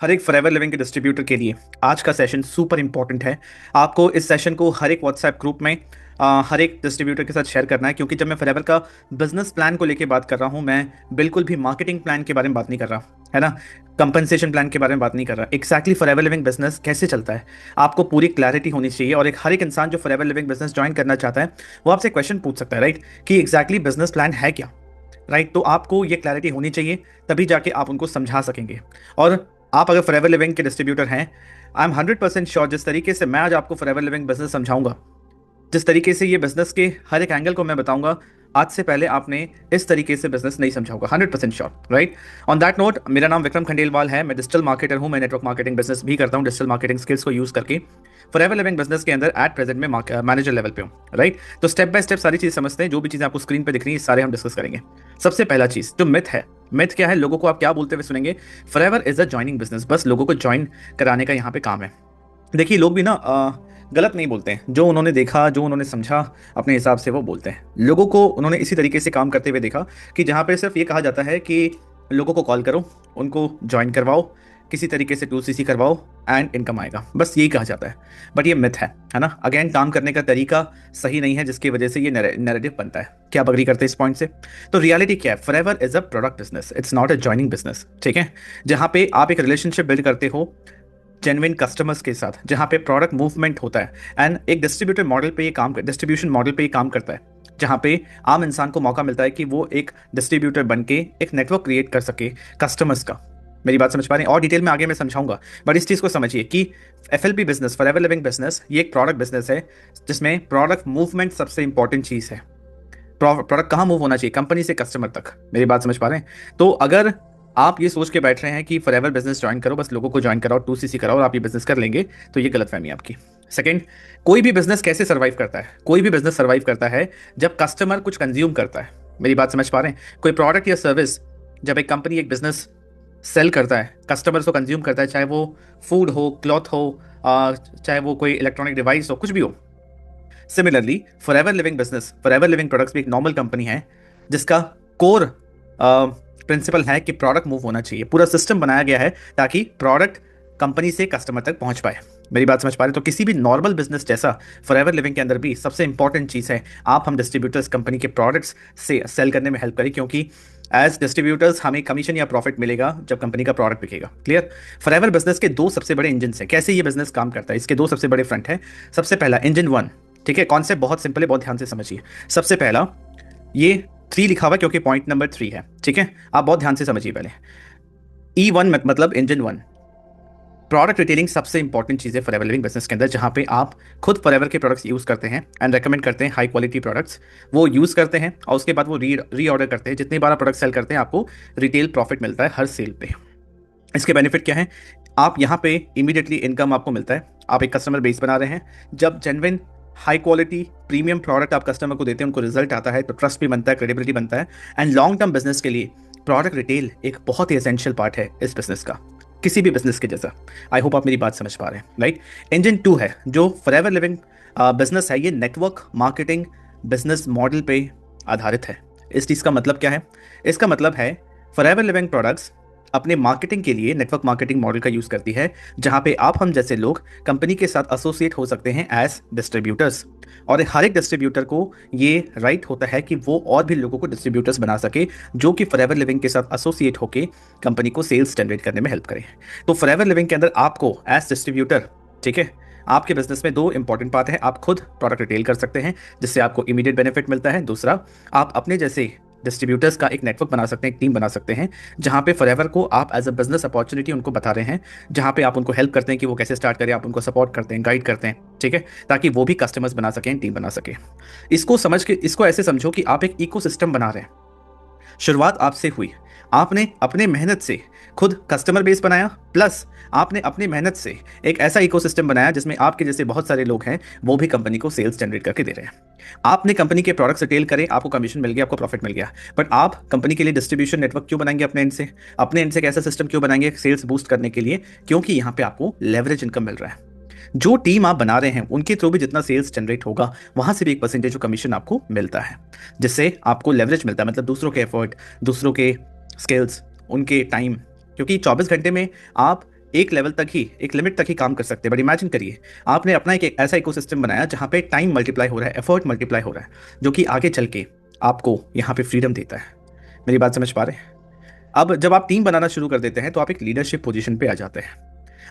हर एक forever living के distributor के लिए आज का सेशन सुपर इंपॉर्टेंट है। आपको इस सेशन को हर एक व्हाट्सएप ग्रुप में हर एक डिस्ट्रीब्यूटर के साथ शेयर करना है, क्योंकि जब मैं फॉरएवर का बिजनेस प्लान को लेकर बात कर रहा हूं, मैं बिल्कुल भी मार्केटिंग प्लान के बारे में बात नहीं कर रहा, है ना। कंपनसेशन प्लान के बारे में बात नहीं कर रहा। एक्जैक्टली फॉरएवर लिविंग बिजनेस कैसे चलता है, आपको पूरी क्लैरिटी होनी चाहिए। और एक हर एक इंसान जो फॉरएवर लिविंग बिजनेस ज्वाइन करना चाहता है, वो आपसे क्वेश्चन पूछ सकता है, राइट, कि एक्जैक्टली बिजनेस प्लान है क्या, राइट। तो आपको ये क्लैरिटी होनी चाहिए, तभी जाके आप उनको समझा सकेंगे। और आप अगर फॉरएवर लिविंग के डिस्ट्रीब्यूटर हैं, आई एम 100% श्योर, जिस तरीके से मैं आज आपको फॉरएवर लिविंग बिजनेस समझाऊंगा, जिस तरीके से ये बिजनेस के हर एक एंगल को मैं बताऊंगा, आज से पहले आपने इस तरीके से बिजनेस नहीं समझा होगा। 100% sure, right. On that note, मेरा नाम विक्रम खंडेलवाल है, मैं डिजिटल मार्केटर हूं। मैं नेटवर्क मार्केटिंग बिजनेस भी करता हूं, डिजिटल मार्केटिंग स्किल्स को यूज करके फॉरएवर लिविंग बिजनेस के अंदर एट प्रेजेंट में मैनेजर लेवल पे हूं, राइट। तो स्टेप बाय स्टेप सारी चीज समझते हैं। जो भी चीजें आपको स्क्रीन पे दिख रही है, सारे हम डिस्कस करेंगे। सबसे पहला चीज जो मिथ है, मिथ क्या है, लोगों को आप क्या बोलते हुए सुनेंगे, forever is a joining business, बस लोगों को ज्वाइन कराने का यहाँ पे काम है। देखिए, लोग भी ना गलत नहीं बोलते हैं। जो उन्होंने देखा, जो उन्होंने समझा, अपने हिसाब से वो बोलते हैं। लोगों को उन्होंने इसी तरीके से काम करते हुए देखा कि जहाँ पे सिर्फ ये कहा जाता है कि लोगों को कॉल करो, उनको ज्वाइन करवाओ, किसी तरीके से 2CC करवाओ एंड इनकम आएगा, बस यही कहा जाता है। बट ये मिथ है ना। अगेन, काम करने का तरीका सही नहीं है, जिसकी वजह से ये नैरेटिव बनता है। क्या आप अग्री करते हैं इस पॉइंट से? तो रियलिटी क्या है, forever is a product business, it's not a joining business, ठीक है। जहाँ पे आप एक रिलेशनशिप बिल्ड करते हो जेन्युइन कस्टमर्स के साथ, जहां पे प्रोडक्ट मूवमेंट होता है। एंड एक डिस्ट्रीब्यूटर मॉडल पे ये काम कर डिस्ट्रीब्यूशन मॉडल पे ये काम करता है, जहां पे आम इंसान को मौका मिलता है कि वो एक डिस्ट्रीब्यूटर बन के एक नेटवर्क क्रिएट कर सके कस्टमर्स का। मेरी बात समझ पा रहे हैं? और डिटेल में आगे मैं समझाऊंगा, बट इस चीज को समझिए कि FLB business, forever living business, ये एक प्रोडक्ट बिजनेस है, जिसमें प्रोडक्ट मूवमेंट सबसे इंपॉर्टेंट चीज है। प्रोडक्ट कहाँ मूव होना चाहिए, कंपनी से कस्टमर तक। मेरी बात समझ पा रहे हैं? तो अगर आप ये सोच के बैठ रहे हैं कि फॉरएवर बिजनेस ज्वाइन करो, बस लोगों को ज्वाइन कराओ, 2CC कराओ और आप ये बिजनेस कर लेंगे, तो ये गलतफहमी है आपकी। सेकंड, कोई भी बिजनेस कैसे सर्वाइव करता है? कोई भी बिजनेस सर्वाइव करता है जब कस्टमर कुछ कंज्यूम करता है। मेरी बात समझ पा रहे हैं? कोई प्रोडक्ट या सर्विस जब एक कंपनी, एक बिजनेस सेल करता है, कस्टमर को कंज्यूम करता है, चाहे वो फूड हो, क्लॉथ हो, चाहे वो कोई इलेक्ट्रॉनिक डिवाइस हो, कुछ भी हो। Similarly forever living business, forever living products भी एक नॉर्मल कंपनी है, जिसका कोर प्रिंसिपल है कि प्रोडक्ट मूव होना चाहिए। पूरा सिस्टम बनाया गया है ताकि प्रोडक्ट कंपनी से कस्टमर तक पहुंच पाए। मेरी बात समझ पा रहे हैं? तो किसी भी नॉर्मल बिजनेस जैसा फॉरएवर लिविंग के अंदर भी सबसे इंपॉर्टेंट चीज है, आप हम डिस्ट्रीब्यूटर्स कंपनी के प्रोडक्ट्स से सेल करने में हेल्प करें, क्योंकि एज डिस्ट्रीब्यूटर्स हमें कमीशन या प्रॉफिट मिलेगा जब कंपनी का प्रोडक्ट बिकेगा। क्लियर? फॉरएवर बिजनेस के दो सबसे बड़े इंजन है। कैसे ये बिजनेस काम करता है, इसके दो सबसे बड़े फ्रंट है। सबसे पहला, इंजन 1, ठीक है। कॉन्सेप्ट बहुत सिंपल है, बहुत ध्यान से समझिए। सबसे पहला, ये 3 लिखा हुआ क्योंकि पॉइंट नंबर 3 है, ठीक है। आप बहुत ध्यान से समझिए पहले। E1 मतलब इंजन 1, प्रोडक्ट रिटेलिंग सबसे इंपॉर्टेंट चीज़ है फॉरएवर लिविंग बिजनेस के अंदर, जहां पे आप खुद फॉरएवर के प्रोडक्ट्स यूज करते हैं एंड रेकमेंड करते हैं हाई क्वालिटी प्रोडक्ट्स। वो यूज करते हैं और उसके बाद वो री ऑर्डर करते हैं। जितनी बार प्रोडक्ट सेल करते हैं, आपको रिटेल प्रॉफिट मिलता है हर सेल पे। इसके बेनिफिट क्या है? आप यहाँ पे इमीडिएटली इनकम आपको मिलता है। आप एक कस्टमर बेस बना रहे हैं। जब genuine high quality premium product आप कस्टमर को देते हैं, उनको रिजल्ट आता है, तो ट्रस्ट भी बनता है, क्रेडिबिलिटी बनता है। एंड लॉन्ग टर्म बिजनेस के लिए प्रोडक्ट रिटेल एक बहुत ही एसेंशियल पार्ट है इस बिजनेस का, किसी भी बिजनेस के जैसा। आई होप आप मेरी बात समझ पा रहे हैं, राइट। इंजन 2 है जो फॉरएवर लिविंग बिजनेस है, ये नेटवर्क मार्केटिंग बिजनेस मॉडल पे आधारित है। इस चीज़ का मतलब क्या है? इसका मतलब है फॉरएवर लिविंग प्रोडक्ट्स अपने मार्केटिंग के लिए नेटवर्क मार्केटिंग मॉडल का यूज करती है, जहां पे आप हम जैसे लोग कंपनी के साथ एसोसिएट हो सकते हैं एज डिस्ट्रीब्यूटर्स। और हर एक डिस्ट्रीब्यूटर को ये राइट होता है कि वो और भी लोगों को डिस्ट्रीब्यूटर्स बना सके, जो कि फॉरएवर लिविंग के साथ एसोसिएट होकर कंपनी को सेल्स जनरेट करने में हेल्प करें। तो फॉरएवर लिविंग के अंदर आपको एज डिस्ट्रीब्यूटर, ठीक है, आपके बिजनेस में दो इंपॉर्टेंट पार्ट है। आप खुद प्रोडक्ट रिटेल कर सकते हैं, जिससे आपको इमीडिएट बेनिफिट मिलता है। दूसरा, आप अपने जैसे डिस्ट्रीब्यूटर्स का एक नेटवर्क बना सकते हैं, एक टीम बना सकते हैं, जहां पे फॉरएवर को आप एज अ बिजनेस अपॉर्चुनिटी उनको बता रहे हैं, जहां पे आप उनको हेल्प करते हैं कि वो कैसे स्टार्ट करें, आप उनको सपोर्ट करते हैं, गाइड करते हैं, ठीक है, ताकि वो भी कस्टमर्स बना सकें, टीम बना सके। इसको समझ के, इसको ऐसे समझो कि आप एक इकोसिस्टम बना रहे हैं। शुरुआत आपसे हुई, आपने अपने मेहनत से खुद कस्टमर बेस बनाया, प्लस आपने अपनी मेहनत से एक ऐसा इकोसिस्टम बनाया जिसमें आपके जैसे बहुत सारे लोग हैं, वो भी कंपनी को सेल्स जनरेट करके दे रहे हैं। आपने कंपनी के प्रोडक्ट्स रिटेल करे, आपको कमीशन मिल गया, आपको प्रॉफिट मिल गया। बट आप कंपनी के लिए डिस्ट्रीब्यूशन नेटवर्क क्यों बनाएंगे अपने एंड से? अपने एंड से एक ऐसा सिस्टम क्यों बनाएंगे सेल्स बूस्ट करने के लिए? क्योंकि यहाँ पे आपको लेवरेज इनकम मिल रहा है। जो टीम आप बना रहे हैं उनके थ्रू भी जितना सेल्स जनरेट होगा, वहां से भी एक परसेंटेज कमीशन आपको मिलता है, जिससे आपको लेवरेज मिलता है। मतलब दूसरों के एफर्ट, दूसरों के स्किल्स, उनके टाइम, क्योंकि 24 घंटे में आप एक लेवल तक ही, एक लिमिट तक ही काम कर सकते हैं। बट इमेजिन करिए, आपने अपना एक ऐसा इकोसिस्टम बनाया जहां पे टाइम मल्टीप्लाई हो रहा है, एफर्ट मल्टीप्लाई हो रहा है, जो कि आगे चल के आपको यहाँ पे फ्रीडम देता है। मेरी बात समझ पा रहे हैं? अब जब आप टीम बनाना शुरू कर देते हैं तो आप एक लीडरशिप पोजीशन पे आ जाते हैं।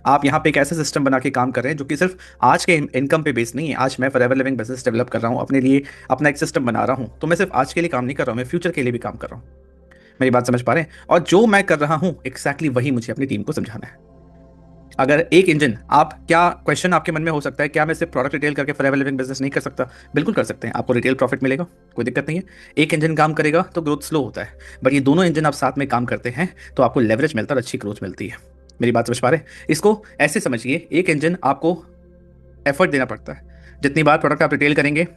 आप यहाँ पे एक ऐसा सिस्टम बना के काम कर रहे हैं जो कि सिर्फ आज के इनकम पे बेस नहीं है। आज मैं फॉरएवर लिविंग बिजनेस डेवलप कर रहा हूँ, अपने लिए अपना एक सिस्टम बना रहा हूँ, तो मैं सिर्फ आज के लिए काम नहीं कर रहा हूँ, मैं फ्यूचर के लिए भी काम कर रहा हूँ। मेरी बात समझ पा रहे हैं? और जो मैं कर रहा हूँ एग्जैक्टली वही मुझे अपनी टीम को समझाना है। अगर एक इंजन, आप क्या क्वेश्चन आपके मन में हो सकता है, क्या मैं सिर्फ प्रोडक्ट रिटेल करके फॉरएवर लिविंग बिजनेस नहीं कर सकता? बिल्कुल कर सकते हैं, आपको रिटेल प्रॉफिट मिलेगा, कोई दिक्कत नहीं है। एक इंजन काम करेगा तो ग्रोथ स्लो होता है, बट ये दोनों इंजन आप साथ में काम करते हैं तो आपको लेवरेज मिलता है और अच्छी ग्रोथ मिलती है। मेरी बात समझ पा रहे हैं? इसको ऐसे समझिए, एक इंजन आपको एफर्ट देना पड़ता है। जितनी बार प्रोडक्ट आप रिटेल करेंगे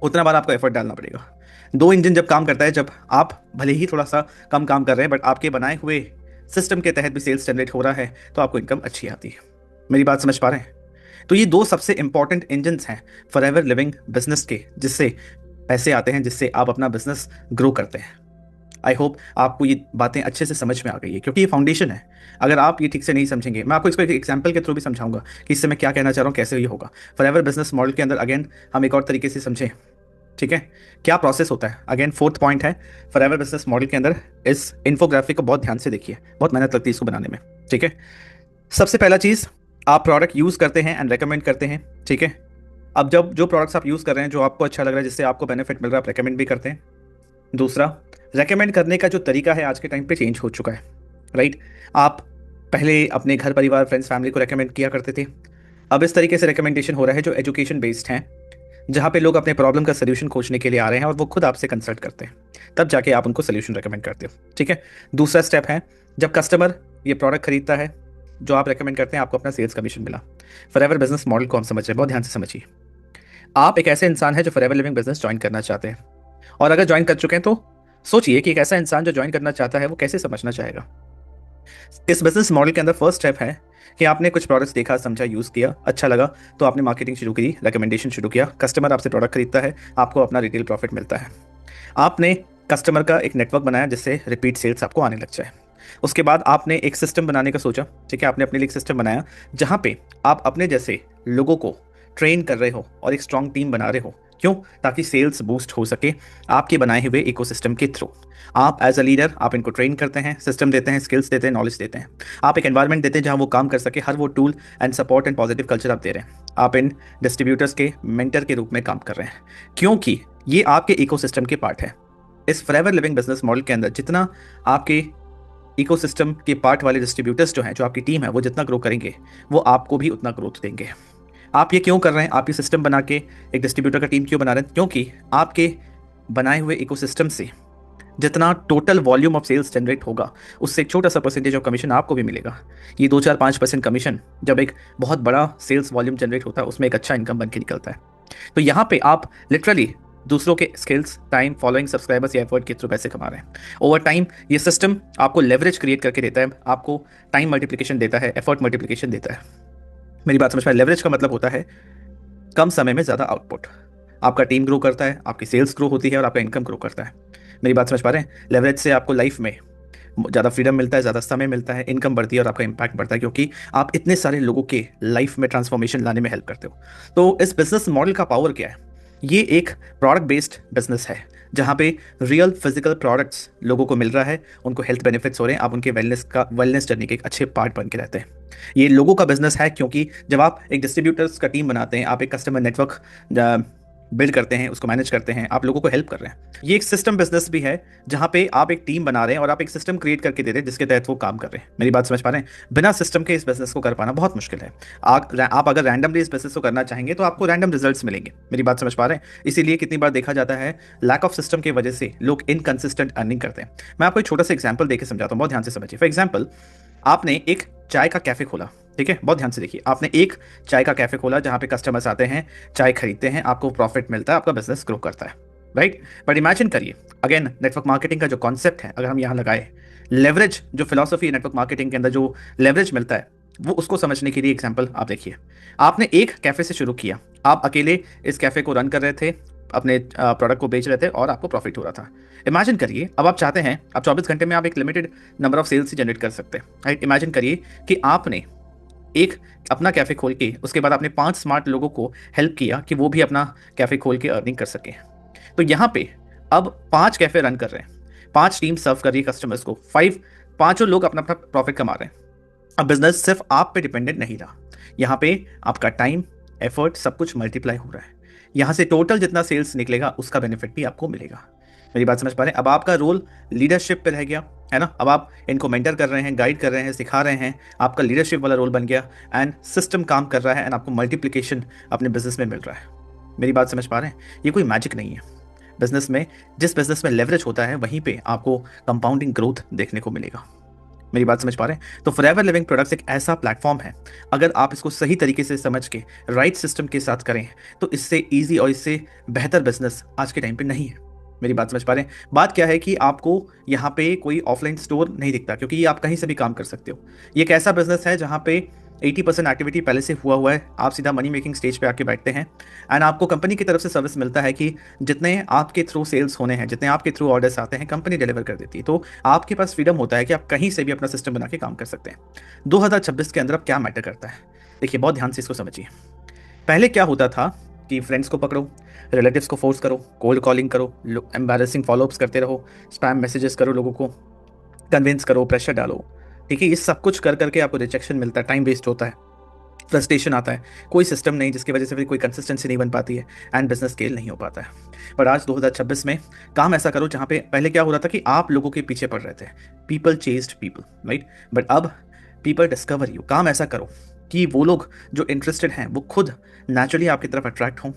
उतना बार आपको एफर्ट डालना पड़ेगा। दो इंजन जब काम करता है, जब आप भले ही थोड़ा सा कम काम कर रहे हैं बट आपके बनाए हुए सिस्टम के तहत भी सेल्स जनरेट हो रहा है, तो आपको इनकम अच्छी आती है। मेरी बात समझ पा रहे हैं? तो ये दो सबसे इंपॉर्टेंट इंजन्स हैं फॉरएवर लिविंग बिजनेस के, जिससे पैसे आते हैं, जिससे आप अपना बिजनेस ग्रो करते हैं। आई होप आपको ये बातें अच्छे से समझ में आ गई है, क्योंकि ये फाउंडेशन है। अगर आप ये ठीक से नहीं समझेंगे, मैं आपको इसको एक एग्जांपल के थ्रू भी समझाऊंगा कि इससे मैं क्या कहना चाह रहा हूँ, कैसे ये होगा। फॉरएवर बिजनेस मॉडल के अंदर अगेन हम एक और तरीके से समझें, ठीक है? क्या प्रोसेस होता है? अगेन फोर्थ पॉइंट है फॉरएवर बिजनेस मॉडल के अंदर, इस इन्फोग्राफिक को बहुत ध्यान से देखिए, बहुत मेहनत लगती है इसको बनाने में, ठीक है? सबसे पहला चीज, आप प्रोडक्ट यूज करते हैं एंड रेकमेंड करते हैं, ठीक है? अब जब जो प्रोडक्ट्स आप यूज कर रहे हैं, जो आपको अच्छा लग रहा है, जिससे आपको बेनिफिट मिल रहा है, आप रेकमेंड भी करते हैं। दूसरा, रेकमेंड करने का जो तरीका है आज के टाइम पे चेंज हो चुका है, राइट? आप पहले अपने घर परिवार, फ्रेंड्स, फैमिली को रेकमेंड किया करते थे। अब इस तरीके से रिकमेंडेशन हो रहा है जो एजुकेशन बेस्ड है, जहाँ पे लोग अपने प्रॉब्लम का सोल्यूशन खोजने के लिए आ रहे हैं और वो खुद आपसे कंसल्ट करते हैं, तब जाके आप उनको सोल्यूशन रेकमेंड करते हो, ठीक है? दूसरा स्टेप है, जब कस्टमर ये प्रोडक्ट खरीदता है जो आप रेकमेंड करते हैं, आपको अपना सेल्स कमीशन मिला। फॉरएवर बिजनेस मॉडल को हम समझ रहे हैं, बहुत ध्यान से समझिए। आप एक ऐसे इंसान है जो फॉरएवर लिविंग बिजनेस ज्वाइन करना चाहते हैं, और अगर ज्वाइन कर चुके हैं तो सोचिए कि एक ऐसा इंसान जो ज्वाइन करना चाहता है वो कैसे समझना चाहेगा। इस बिजनेस मॉडल के अंदर फर्स्ट स्टेप है कि आपने कुछ प्रोडक्ट्स देखा, समझा, यूज किया, अच्छा लगा, तो आपने मार्केटिंग शुरू की, रिकमेंडेशन शुरू किया, कस्टमर आपसे प्रोडक्ट खरीदता है, आपको अपना रिटेल प्रॉफिट मिलता है। आपने कस्टमर का एक नेटवर्क बनाया जिससे रिपीट सेल्स आपको आने लग जाए। उसके बाद आपने एक सिस्टम बनाने का सोचा, ठीक है? आपने अपने लिए एक सिस्टम बनाया जहां पे आप अपने जैसे लोगों को ट्रेन कर रहे हो और एक स्ट्रॉन्ग टीम बना रहे हो। क्यों? ताकि सेल्स बूस्ट हो सके आपके बनाए हुए इकोसिस्टम के थ्रू। आप एज अ लीडर, आप इनको ट्रेन करते हैं, सिस्टम देते हैं, स्किल्स देते हैं, नॉलेज देते हैं। आप एक एनवायरनमेंट देते हैं जहां वो काम कर सके, हर वो tool and support and positive culture आप दे रहे हैं। आप इन डिस्ट्रीब्यूटर्स के मेंटर के रूप में काम कर रहे हैं, क्योंकि ये आपके इकोसिस्टम के पार्ट है। इस फॉरएवर लिविंग बिजनेस मॉडल के अंदर जितना आपके इकोसिस्टम के पार्ट वाले डिस्ट्रीब्यूटर्स जो हैं, जो आपकी टीम है, वो जितना ग्रो करेंगे, वो आपको भी उतना ग्रोथ देंगे। आप ये क्यों कर रहे हैं? आप ये सिस्टम बना के एक डिस्ट्रीब्यूटर का टीम क्यों बना रहे हैं? क्योंकि आपके बनाए हुए इकोसिस्टम से जितना total volume of sales generate होगा, उससे एक छोटा सा परसेंटेज ऑफ कमीशन आपको भी मिलेगा। ये 2 4 5% कमीशन जब एक बहुत बड़ा सेल्स वॉल्यूम जनरेट होता है, उसमें एक अच्छा इनकम बन के निकलता है। तो यहाँ पे आप लिटरली दूसरों के स्किल्स, टाइम, फॉलोइंग, सब्सक्राइबर्स या एफर्ट के थ्रू पैसे कमा रहे हैं। ओवर टाइम ये सिस्टम आपको लेवरेज क्रिएट करके देता है, आपको टाइम मल्टीप्लिकेशन देता है, एफर्ट मल्टीप्लिकेशन देता है। मेरी बात समझ में? लेवरेज का मतलब होता है कम समय में ज़्यादा आउटपुट। आपका टीम ग्रो करता है, आपकी सेल्स ग्रो होती है और आपका इनकम ग्रो करता है। मेरी बात समझ पा रहे हैं? लेवरेज से आपको लाइफ में ज़्यादा फ्रीडम मिलता है, ज़्यादा समय मिलता है, इनकम बढ़ती है और आपका इंपैक्ट बढ़ता है, क्योंकि आप इतने सारे लोगों के लाइफ में ट्रांसफॉर्मेशन लाने में हेल्प करते हो। तो इस बिजनेस मॉडल का पावर क्या है? ये एक प्रोडक्ट बेस्ड बिजनेस है जहाँ पे रियल फिजिकल प्रोडक्ट्स लोगों को मिल रहा है, उनको हेल्थ बेनिफिट्स हो रहे हैं, आप उनके वेलनेस जर्नी के एक अच्छे पार्ट बन के रहते हैं। ये लोगों का बिजनेस है, क्योंकि जब आप एक डिस्ट्रीब्यूटर्स का टीम बनाते हैं, आप एक कस्टमर नेटवर्क बिल्ड करते हैं, उसको मैनेज करते हैं, आप लोगों को हेल्प कर रहे हैं। ये एक सिस्टम बिजनेस भी है जहां पे आप एक टीम बना रहे हैं और आप एक सिस्टम क्रिएट करके दे रहे हैं जिसके तहत वो काम कर रहे हैं। मेरी बात समझ पा रहे हैं? बिना सिस्टम के इस बिजनेस को कर पाना बहुत मुश्किल है। आप अगर रैंडमली इस बिजनेस को करना चाहेंगे तो आपको रैंडम रिजल्ट्स मिलेंगे। मेरी बात समझ पा रहे हैं? इसीलिए कितनी बार देखा जाता है लैक ऑफ सिस्टम की वजह से लोग इनकंसिस्टेंट अर्निंग करते हैं। मैं आपको एक छोटा सा एग्जाम्पल देकर समझाता हूँ, बहुत ध्यान से समझिए। फॉर एग्जाम्पल, आपने एक चाय का कैफे खोला, ठीक है? बहुत ध्यान से देखिए, आपने एक चाय का कैफे खोला जहां पे कस्टमर्स आते हैं, चाय खरीदते हैं, आपको प्रॉफिट मिलता है, आपका बिजनेस ग्रो करता है, राइट? बट इमेजिन करिए, अगेन नेटवर्क मार्केटिंग का जो कॉन्सेप्ट है अगर हम यहाँ लगाए, लेवरेज जो फिलॉसफी है नेटवर्क मार्केटिंग के अंदर, जो लेवरेज मिलता है, वो उसको समझने के लिए एग्जाम्पल आप देखिए। आपने एक कैफे से शुरू किया, आप अकेले इस कैफे को रन कर रहे थे, अपने प्रोडक्ट को बेच रहे थे और आपको प्रॉफिट हो रहा था। इमेजिन करिए, अब आप चाहते हैं अब 24 घंटे में आप एक लिमिटेड नंबर ऑफ सेल्स ही जनरेट कर सकते हैं, राइट। इमेजिन करिए कि आपने एक अपना कैफे खोल के उसके बाद आपने 5 स्मार्ट लोगों को हेल्प किया कि वो भी अपना कैफे खोल के अर्निंग कर सके। तो यहाँ पे अब 5 कैफे रन कर रहे हैं, 5 टीम सर्व कर रही है कस्टमर्स को, 5 पांचों लोग अपना अपना प्रॉफिट कमा रहे हैं। अब बिजनेस सिर्फ आप पे डिपेंडेंट नहीं रहा, यहाँ पे आपका टाइम, एफर्ट, सब कुछ मल्टीप्लाई हो रहा है। यहाँ से टोटल जितना सेल्स निकलेगा उसका बेनिफिट भी आपको मिलेगा। मेरी बात समझ पा रहे हैं? अब आपका रोल लीडरशिप पे रह गया, है ना। अब आप इनको मेंटर कर रहे हैं, गाइड कर रहे हैं, सिखा रहे हैं, आपका लीडरशिप वाला रोल बन गया एंड सिस्टम काम कर रहा है एंड आपको मल्टीप्लिकेशन अपने बिजनेस में मिल रहा है। मेरी बात समझ पा रहे हैं? ये कोई मैजिक नहीं है। बिजनेस में, जिस बिजनेस में लेवरेज होता है वहीं पे आपको कंपाउंडिंग ग्रोथ देखने को मिलेगा। मेरी बात समझ पा रहे हैं? तो फॉरएवर लिविंग प्रोडक्ट्स एक ऐसा प्लेटफॉर्म है, अगर आप इसको सही तरीके से समझ के राइट सिस्टम के साथ करें तो इससे इजी और इससे बेहतर बिजनेस आज के टाइम पे नहीं है। मेरी बात समझ पा रहे हैं? बात क्या है कि आपको यहाँ पे कोई ऑफलाइन स्टोर नहीं दिखता, क्योंकि ये आप कहीं से भी काम कर सकते हो। ये एक ऐसा बिजनेस है जहाँ पे 80% एक्टिविटी पहले से हुआ है, आप सीधा मनी मेकिंग स्टेज पे आके बैठते हैं एंड आपको कंपनी की तरफ से सर्विस मिलता है कि जितने आपके थ्रू सेल्स होने हैं, जितने आपके थ्रू ऑर्डर्स आते हैं, कंपनी डिलीवर कर देती है। तो आपके पास फ्रीडम होता है कि आप कहीं से भी अपना सिस्टम बना के काम कर सकते हैं। 2026 के अंदर अब क्या मैटर करता है, देखिए बहुत ध्यान से इसको समझिए। पहले क्या होता था कि फ्रेंड्स को पकड़ो, रिलेटिव्स को फोर्स करो, कोल्ड कॉलिंग करो, एम्बैरेसिंग फॉलोअप्स करते रहो, स्पैम मैसेजेस करो, लोगों को कन्विंस करो, प्रेशर डालो, ठीक है। ये सब कुछ कर करके आपको रिजेक्शन मिलता है, टाइम वेस्ट होता है, फ्रस्ट्रेशन आता है, कोई सिस्टम नहीं जिसकी वजह से फिर कोई कंसिस्टेंसी नहीं बन पाती है एंड बिजनेस स्केल नहीं हो पाता है। पर आज 2026 में काम ऐसा करो जहाँ पे पहले क्या हो रहा था कि आप लोगों के पीछे पड़ रहे थे, people chased people, right. But अब पीपल डिस्कवर यू। काम ऐसा करो कि वो लोग जो इंटरेस्टेड हैं वो खुद नेचुरली आपकी तरफ अट्रैक्ट हों,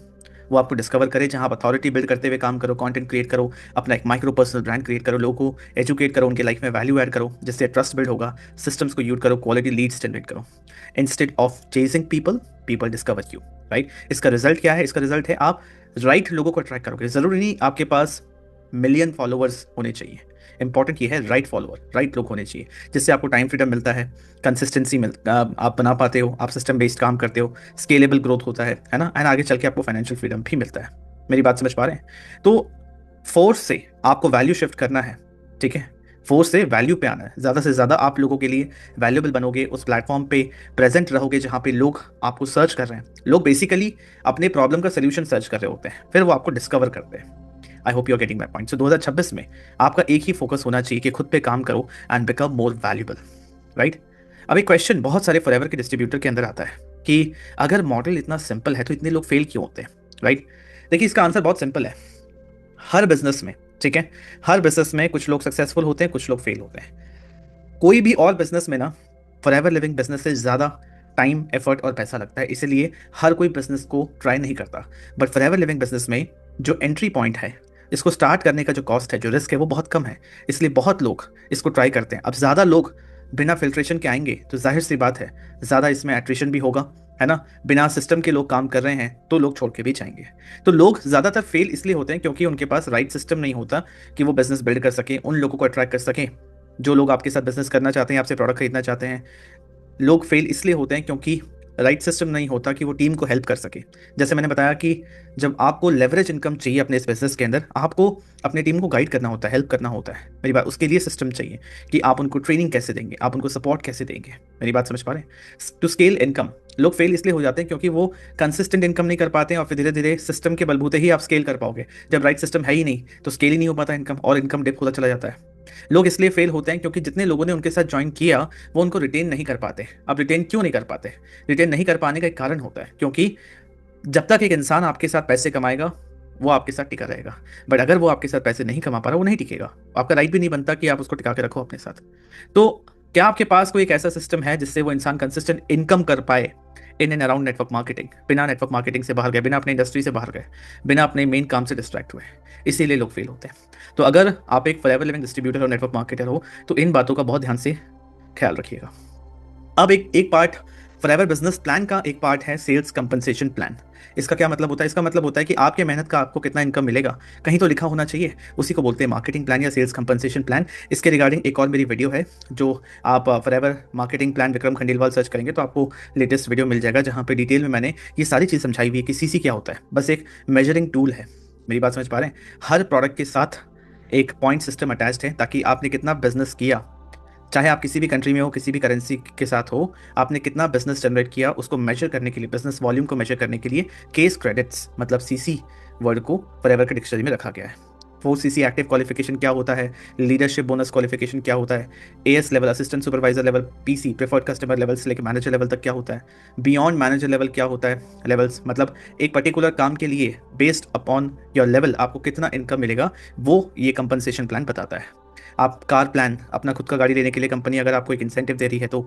वो आपको डिस्कवर करे। जहाँ आप अथॉरिटी बिल्ड करते हुए काम करो, कंटेंट क्रिएट करो, अपना एक माइक्रो पर्सनल ब्रांड क्रिएट करो, लोगों को एजुकेट करो, उनके लाइफ में वैल्यू ऐड करो, जिससे ट्रस्ट बिल्ड होगा। सिस्टम्स को यूज करो, क्वालिटी लीड्स जनरेट करो। Instead of chasing people, people discover you, right. इसका रिजल्ट क्या है? इसका रिजल्ट है आप राइट लोगों को अट्रैक्ट करोगे। जरूरी नहीं आपके पास मिलियन फॉलोअर्स होने चाहिए, इंपॉर्टेंट ये है राइट फॉलोअर, राइट लोग होने चाहिए, जिससे आपको टाइम फ्रीडम मिलता है, कंसिस्टेंसी आप बना पाते हो, आप सिस्टम बेस्ड काम करते हो, स्केलेबल ग्रोथ होता है ना, एंड आगे चल के आपको फाइनेंशियल फ्रीडम भी मिलता है। मेरी बात समझ पा रहे हैं? तो फोर्स से आपको वैल्यू शिफ्ट करना है, ठीक है। फोर्स से वैल्यू पे आना है, ज़्यादा से ज़्यादा आप लोगों के लिए वैल्यूएबल बनोगे, उस प्लेटफॉर्म पे प्रेजेंट रहोगे जहाँ पे लोग आपको सर्च कर रहे हैं। लोग बेसिकली अपने प्रॉब्लम का सोल्यूशन सर्च कर रहे होते हैं, फिर वो आपको डिस्कवर करते हैं। I hope you are getting my point. So 2026 में आपका एक ही फोकस होना चाहिए कि खुद पे काम करो and become more valuable, right. अब एक क्वेश्चन बहुत सारे फॉरएवर के डिस्ट्रीब्यूटर के अंदर आता है कि अगर मॉडल इतना सिंपल है तो इतने लोग फेल क्यों होते हैं, राइट। देखिए इसका आंसर बहुत सिंपल है। हर बिजनेस में, ठीक है, हर बिजनेस में कुछ लोग सक्सेसफुल होते हैं, कुछ लोग फेल होते हैं। कोई भी और बिजनेस में ना फॉरएवर लिविंग बिजनेस से ज़्यादा टाइम, एफर्ट और पैसा लगता है, इसलिए हर कोई बिजनेस को ट्राई नहीं करता। बट फॉरएवर लिविंग बिजनेस में जो एंट्री पॉइंट है, इसको स्टार्ट करने का जो कॉस्ट है, जो रिस्क है, वो बहुत कम है, इसलिए बहुत लोग इसको ट्राई करते हैं। अब ज़्यादा लोग बिना फिल्ट्रेशन के आएंगे तो जाहिर सी बात है ज़्यादा इसमें एट्रिशन भी होगा, है ना। बिना सिस्टम के लोग काम कर रहे हैं तो लोग छोड़ के भी जाएंगे। तो लोग ज़्यादातर फेल इसलिए होते हैं क्योंकि उनके पास राइट सिस्टम नहीं होता कि वो बिजनेस बिल्ड कर सकें, उन लोगों को अट्रैक्ट कर सकें जो लोग आपके साथ बिजनेस करना चाहते हैं, आपसे प्रोडक्ट खरीदना चाहते हैं। लोग फेल इसलिए होते हैं क्योंकि राइट सिस्टम नहीं होता कि वो टीम को हेल्प कर सके। जैसे मैंने बताया कि जब आपको लेवरेज इनकम चाहिए अपने इस बिजनेस के अंदर, आपको अपने टीम को गाइड करना होता है, हेल्प करना होता है। मेरी बात, उसके लिए सिस्टम चाहिए कि आप उनको ट्रेनिंग कैसे देंगे, आप उनको सपोर्ट कैसे देंगे। मेरी बात समझ पा रहे हैं? टू स्केल इनकम लोग फेल इसलिए हो जाते हैं क्योंकि वो कंसिस्टेंट इनकम नहीं कर पाते हैं और फिर धीरे धीरे सिस्टम के बलबूते ही आप स्केल कर पाओगे। जब राइट सिस्टम है ही नहीं तो स्केल ही नहीं हो पाता इनकम, और इनकम डिप होता चला जाता है। लोग इसलिए फेल होते हैं क्योंकि जितने लोगों ने उनके साथ ज्वाइन किया वो उनको रिटेन नहीं कर पाते। अब रिटेन क्यों नहीं कर पाते? रिटेन नहीं कर पाने का एक कारण होता है क्योंकि जब तक एक इंसान आपके साथ पैसे कमाएगा वो आपके साथ टिका रहेगा, बट अगर वो आपके साथ पैसे नहीं कमा पा रहा वो नहीं टिकेगा। आपका राइट भी नहीं बनता कि आप उसको टिका के रखो अपने साथ। तो क्या आपके पास कोई एक ऐसा सिस्टम है जिससे वो इंसान कंसिस्टेंट इनकम कर पाए in and around network marketing? बिना नेटवर्क मार्केटिंग से बाहर गए, बिना अपने इंडस्ट्री से बाहर गए, बिना अपने मेन काम से डिस्ट्रैक्ट हुए, इसीलिए लोग फेल होते हैं। तो अगर आप एक फॉरएवर लिविंग डिस्ट्रीब्यूटर और नेटवर्क मार्केटर हो तो इन बातों का बहुत ध्यान से ख्याल रखिएगा। अब एक पार्ट फॉरएवर बिजनेस प्लान का, एक पार्ट है सेल्स कंपनसेशन प्लान। इसका क्या मतलब होता है? इसका मतलब होता है कि आपके मेहनत का आपको कितना इनकम मिलेगा, कहीं तो लिखा होना चाहिए। उसी को बोलते हैं मार्केटिंग प्लान या सेल्स कंपनसेशन प्लान। इसके रिगार्डिंग एक और मेरी वीडियो है, जो आप forever marketing plan Vikram Khandelwal search करेंगे तो आपको लेटेस्ट वीडियो मिल जाएगा, जहाँ पे डिटेल में मैंने ये सारी चीज़ समझाई हुई है कि सीसी क्या होता है। बस एक मेजरिंग टूल है, मेरी बात समझ पा रहे हैं? हर प्रोडक्ट के साथ एक पॉइंट सिस्टम अटैच्ड है, ताकि आपने कितना बिजनेस किया, चाहे आप किसी भी कंट्री में हो, किसी भी करेंसी के साथ हो, आपने कितना बिजनेस जनरेट किया, उसको मेजर करने के लिए, बिजनेस वॉल्यूम को मेजर करने के लिए केस क्रेडिट्स मतलब सीसी वर्ड को फॉरएवर के डिक्शनरी में रखा गया है। 4 CC एक्टिव क्वालिफिकेशन क्या होता है, लीडरशिप बोनस क्वालिफिकेशन क्या होता है, as level assistant supervisor level, PC preferred customer level से लेकर मैनेजर लेवल तक क्या होता है, बियॉन्ड मैनेजर लेवल क्या होता है, लेवल्स मतलब एक पर्टिकुलर काम के लिए बेस्ड अपॉन योर लेवल आपको कितना इनकम मिलेगा, वो ये कंपनसेशन प्लान बताता है। आप कार प्लान, अपना खुद का गाड़ी लेने के लिए कंपनी अगर आपको एक इंसेंटिव दे रही है तो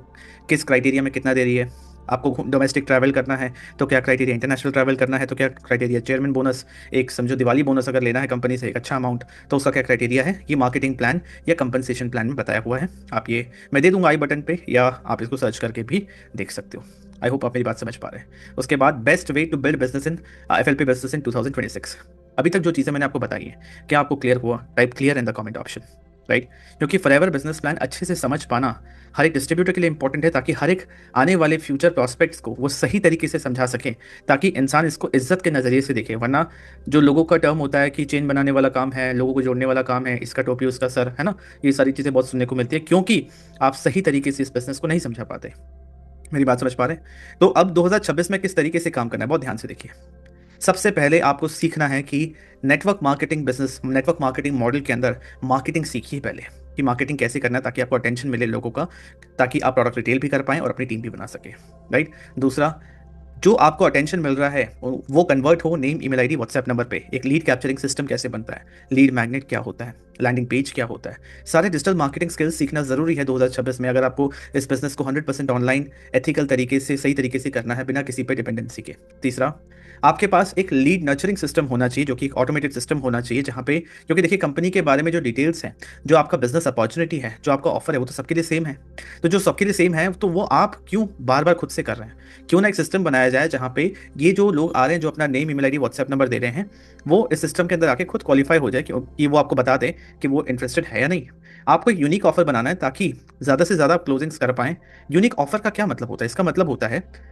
किस क्राइटेरिया में कितना दे रही है, आपको डोमेस्टिक ट्रैवल करना है तो क्या क्राइटेरिया, इंटरनेशनल ट्रैवल करना है तो क्या क्राइटेरिया, चेयरमैन बोनस, एक समझो दिवाली बोनस अगर लेना है कंपनी से एक अच्छा अमाउंट तो उसका क्या क्राइटेरिया है, ये मार्केटिंग प्लान या कंपनसेशन प्लान में बताया हुआ है। आप ये मैं दे दूंगा आई बटन पे, या आप इसको सर्च करके भी देख सकते हो। आई होप आप मेरी बात समझ पा रहे हैं। उसके बाद best way to build business in FLP business in 2026। अभी तक जो चीज़ें मैंने आपको बताई है, क्या आपको क्लियर हुआ? Type clear in the comment option, right? क्योंकि फॉरएवर बिजनेस प्लान अच्छे से समझ पाना हर एक डिस्ट्रीब्यूटर के लिए इंपॉर्टेंट है, ताकि हर एक आने वाले फ्यूचर प्रॉस्पेक्ट्स को वो सही तरीके से समझा सकें, ताकि इंसान इसको इज्जत के नज़रिए से देखे। वरना जो लोगों का टर्म होता है कि चेन बनाने वाला काम है, लोगों को जोड़ने वाला काम है, इसका टोपी उसका सर, है ना, ये सारी चीज़ें बहुत सुनने को मिलती है, क्योंकि आप सही तरीके से इस बिजनेस को नहीं समझा पाते। मेरी बात समझ पा रहे हैं? तो अब 2026 में किस तरीके से काम करना है, बहुत ध्यान से देखिए। सबसे पहले आपको सीखना है कि network marketing business, network marketing model के अंदर मार्केटिंग सीखिए पहले, कि मार्केटिंग कैसे करना है, ताकि आपको अटेंशन मिले लोगों का, ताकि आप प्रोडक्ट रिटेल भी कर पाएं और अपनी टीम भी बना सके, राइट? दूसरा, जो आपको अटेंशन मिल रहा है वो कन्वर्ट हो name, email ID, WhatsApp number पे। एक लीड कैप्चरिंग सिस्टम कैसे बनता है, लीड मैग्नेट क्या होता है, लैंडिंग पेज क्या होता है, सारे डिजिटल मार्केटिंग स्किल्स सीखना जरूरी है 2026 में, अगर आपको इस बिजनेस को 100% ऑनलाइन एथिकल तरीके से, सही तरीके से करना है, बिना किसी पे डिपेंडेंसी के। तीसरा, आपके पास एक लीड नर्चरिंग सिस्टम होना चाहिए, जो कि एक ऑटोमेटेड सिस्टम होना चाहिए, जहां पे, क्योंकि देखिए कंपनी के बारे में जो डिटेल्स हैं, जो आपका बिजनेस अपॉर्चुनिटी है, जो आपका ऑफर है, वो तो सबके लिए सेम है। तो जो सबके लिए सेम है, तो वो आप क्यों बार बार खुद से कर रहे हैं? क्यों ना एक सिस्टम बनाया जाए जहां पे ये जो लोग आ रहे हैं, जो अपना name, email ID, WhatsApp number दे रहे हैं, वो इस सिस्टम के अंदर आके खुद क्वालिफाई हो जाए, कि वो आपको बता दे कि वो इंटरेस्टेड है या नहीं। आपको एक यूनिक ऑफर बनाना है, ताकि ज़्यादा से ज़्यादा क्लोजिंग्स कर पाएं। यूनिक ऑफर का क्या मतलब होता है? इसका मतलब होता है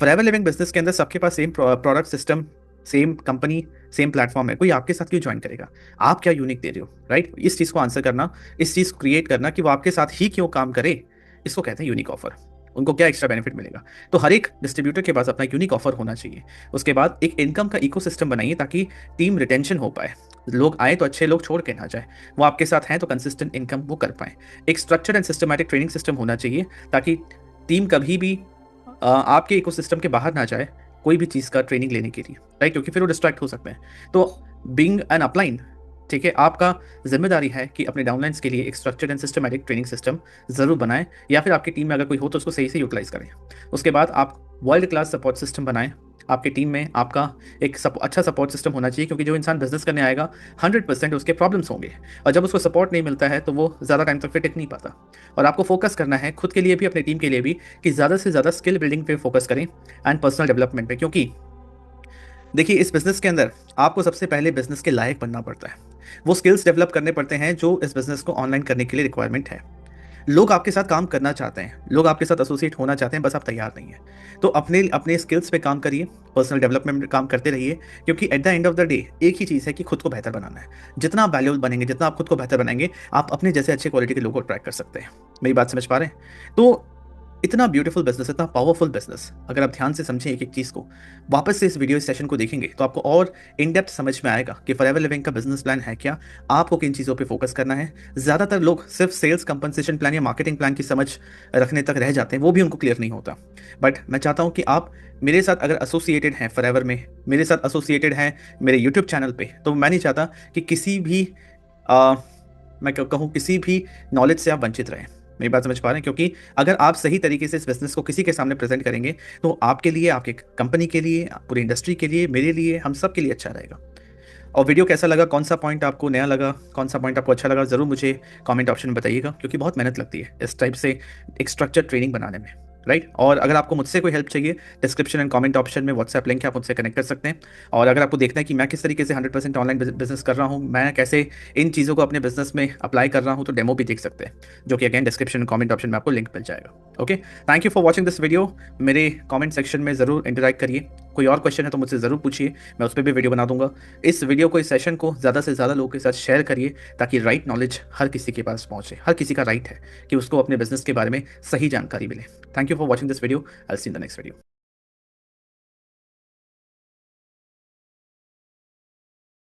फॉरएवर लिविंग बिजनेस के अंदर सबके पास same product system, same company, same platform है, कोई आपके साथ क्यों ज्वाइन करेगा? आप क्या यूनिक दे रहे हो, राइट? इस चीज़ को आंसर करना, इस चीज़ क्रिएट करना कि वो आपके साथ ही क्यों काम करे, इसको कहते हैं यूनिक ऑफर। उनको क्या एक्स्ट्रा बेनिफिट मिलेगा? तो हर एक डिस्ट्रीब्यूटर के पास अपना यूनिक ऑफर होना चाहिए। उसके बाद एक इनकम का इकोसिस्टम बनाइए, ताकि टीम रिटेंशन हो पाए, लोग आए तो अच्छे लोग छोड़ के ना जाए, वो आपके साथ हैं तो कंसिस्टेंट इनकम वो कर पाए। एक structured and systematic training system होना चाहिए, ताकि टीम कभी भी आपके इकोसिस्टम के बाहर ना जाए कोई भी चीज़ का ट्रेनिंग लेने के लिए, राइट? क्योंकि फिर वो डिस्ट्रैक्ट हो सकते हैं। तो बीइंग एन अपलाइन, ठीक है, आपका जिम्मेदारी है कि अपने डाउनलाइंस के लिए एक structured and systematic training system जरूर बनाएं, या फिर आपकी टीम में अगर कोई हो तो उसको सही से यूटिलाइज करें। उसके बाद आप वर्ल्ड क्लास सपोर्ट सिस्टम बनाएं। आपके टीम में आपका एक अच्छा सपोर्ट सिस्टम होना चाहिए, क्योंकि जो इंसान बिजनेस करने आएगा 100% उसके प्रॉब्लम्स होंगे, और जब उसको सपोर्ट नहीं मिलता है तो वो ज़्यादा टाइम तक फिर टिक नहीं पाता। और आपको फोकस करना है खुद के लिए भी, अपनी टीम के लिए भी, कि ज़्यादा से ज़्यादा स्किल बिल्डिंग पे फोकस करें एंड पर्सनल डेवलपमेंट पे। क्योंकि देखिए इस बिजनेस के अंदर आपको सबसे पहले बिजनेस के लायक बनना पड़ता है, वो स्किल्स डेवलप करने पड़ते हैं जो इस बिजनेस को ऑनलाइन करने के लिए रिक्वायरमेंट है। लोग आपके साथ काम करना चाहते हैं, लोग आपके साथ एसोसिएट होना चाहते हैं, बस आप तैयार नहीं हैं। तो अपने अपने स्किल्स पे काम करिए, पर्सनल डेवलपमेंट में काम करते रहिए, क्योंकि at the end of the day एक ही चीज़ है कि खुद को बेहतर बनाना है। जितना आप वैल्यूएबल बनेंगे, जितना आप खुद को बेहतर बनाएंगे, आप अपने जैसे अच्छे क्वालिटी के लोगों को ट्रैक कर सकते हैं। मेरी बात समझ पा रहे हैं? तो इतना ब्यूटीफुल बिजनेस, इतना पावरफुल बिजनेस, अगर आप ध्यान से समझें एक एक चीज़ को, वापस से इस वीडियो इस सेशन को देखेंगे तो आपको और इन डेप्थ समझ में आएगा कि फॉरएवर लिविंग का बिजनेस प्लान है क्या, आपको किन चीज़ों पे फोकस करना है। ज़्यादातर लोग सिर्फ सेल्स कंपनसेशन प्लान या मार्केटिंग प्लान की समझ रखने तक रह जाते हैं, वो भी उनको क्लियर नहीं होता। बट मैं चाहता हूँ कि आप मेरे साथ अगर एसोसिएटेड हैं फॉरएवर में, मेरे साथ एसोसिएटेड हैं मेरे यूट्यूब चैनल पे, तो मैं नहीं चाहता कि किसी भी मैं कहूँ किसी भी नॉलेज से आप वंचित रहें। मेरी बात समझ पा रहे हैं? क्योंकि अगर आप सही तरीके से इस बिजनेस को किसी के सामने प्रेजेंट करेंगे तो आपके लिए, आपके कंपनी के लिए, पूरी इंडस्ट्री के लिए, मेरे लिए, हम सब के लिए अच्छा रहेगा। और वीडियो कैसा लगा, कौन सा पॉइंट आपको नया लगा, कौन सा पॉइंट आपको अच्छा लगा, ज़रूर मुझे कमेंट ऑप्शन में बताइएगा, क्योंकि बहुत मेहनत लगती है इस टाइप से एक स्ट्रक्चर ट्रेनिंग बनाने में। राइट। और अगर आपको मुझसे कोई हेल्प चाहिए, डिस्क्रिप्शन एंड कमेंट ऑप्शन में व्हाट्सएप लिंक है, आप मुझसे कनेक्ट कर सकते हैं। और अगर आपको देखना है कि मैं किस तरीके से 100% ऑनलाइन बिजनेस कर रहा हूँ, मैं कैसे इन चीज़ों को अपने बिजनेस में अप्लाई कर रहा हूँ, तो डेमो भी देख सकते हैं, जो कि अगेन डिस्क्रिप्शन कमेंट ऑप्शन में आपको लिंक मिल जाएगा। Okay, thank you for watching this video. मेरे कमेंट सेक्शन में ज़रूर इंटरेक्ट करिए। कोई और क्वेश्चन है तो मुझसे ज़रूर पूछिए, मैं उस पर भी वीडियो बना दूंगा। इस वीडियो को, इस सेशन को ज़्यादा से ज़्यादा लोगों के साथ शेयर करिए, ताकि राइट नॉलेज हर किसी के पास पहुंचे। हर किसी का राइट है कि उसको अपने बिजनेस के बारे में सही जानकारी मिले। Thank you for watching this video. I will see in the next video.